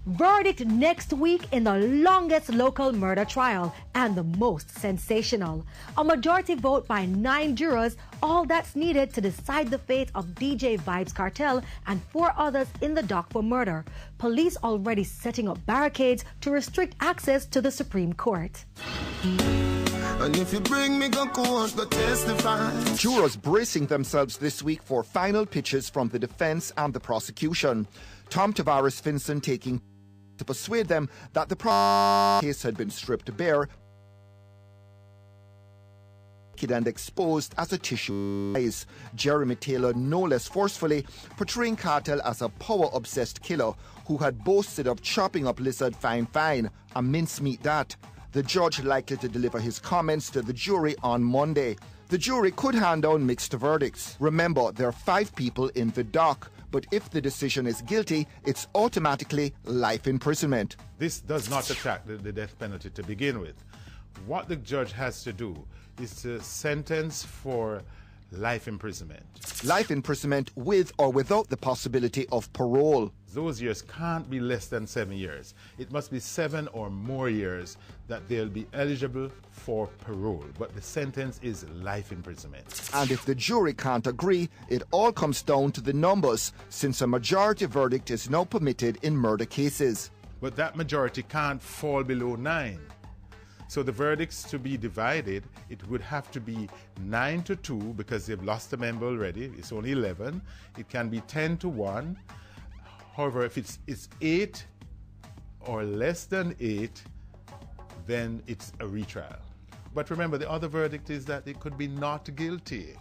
Verdict next week in the longest local murder trial and the most sensational. A majority vote by 9 jurors, all that's needed to decide the fate of DJ Vybz Kartel and 4 others in the dock for murder. Police already setting up barricades to restrict access to the Supreme Court. And if you bring me go court, go testify. Jurors bracing themselves this week for final pitches from the defense and the prosecution. Tom Tavares Finson taking to persuade them that the case had been stripped bare and exposed as a tissue. Jeremy Taylor no less forcefully portraying Kartel as a power-obsessed killer who had boasted of chopping up lizard fine, a mincemeat that. The judge likely to deliver his comments to the jury on Monday. The jury could hand down mixed verdicts. Remember, there are 5 people in the dock, but if the decision is guilty, it's automatically life imprisonment. This does not attract the death penalty to begin with. What the judge has to do is to sentence for life imprisonment. Life imprisonment with or without the possibility of parole. Those years can't be less than 7 years. It must be 7 or more years that they'll be eligible for parole. But the sentence is life imprisonment. And if the jury can't agree, it all comes down to the numbers, since a majority verdict is now permitted in murder cases. But that majority can't fall below 9. So the verdicts to be divided, it would have to be 9-2 because they've lost a member already. It's only 11. It can be 10-1. However, if it's 8 or less than 8, then it's a retrial. But remember, the other verdict is that it could be not guilty.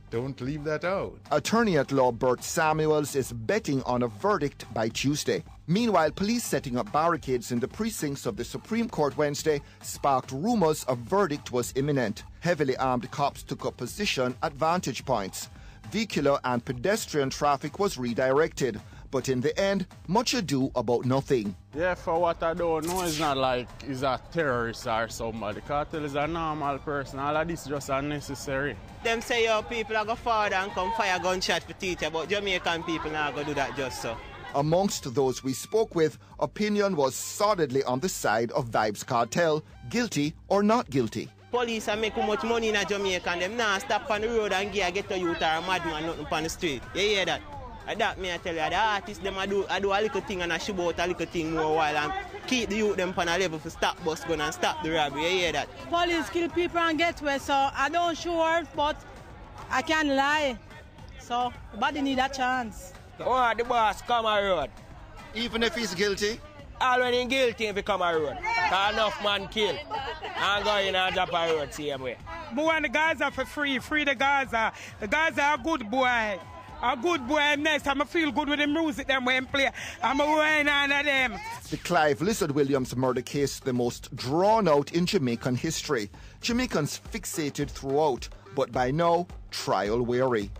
Don't leave that out. Attorney-at-law Bert Samuels is betting on a verdict by Tuesday. Meanwhile, police setting up barricades in the precincts of the Supreme Court Wednesday sparked rumors a verdict was imminent. Heavily armed cops took up position at vantage points. Vehicular and pedestrian traffic was redirected. But in the end, much ado about nothing. Yeah, for what I don't know, it's not like he's a terrorist or somebody. Kartel is a normal person. All of this is just unnecessary. Them say your people are going forward and come fire gunshot for teacher, but Jamaican people not going to do that just so. Amongst those we spoke with, opinion was solidly on the side of Vybz Kartel, guilty or not guilty. Police are making much money in Jamaica and them now stop on the road and get to youth or a madman nothing on the street. You hear that? That me I tell you, the artists them I do a little thing and I shoot out a little thing more while and keep the youth them on a level for stop bus gun and stop the robbery. You hear that? Police kill people and get away, so I don't sure, but I can't lie. So nobody need a chance. Oh, the boss come a road. Even if he's guilty? Already guilty if he come a road. Cause enough man kill. And go in and drop a road same way. We want the Gaza for free the Gaza. The Gaza are a good boy. A good boy next. I'ma feel good with the music them when play. I'ma win on them. The Clive Lizard Williams murder case, the most drawn out in Jamaican history. Jamaicans fixated throughout, but by now, trial weary.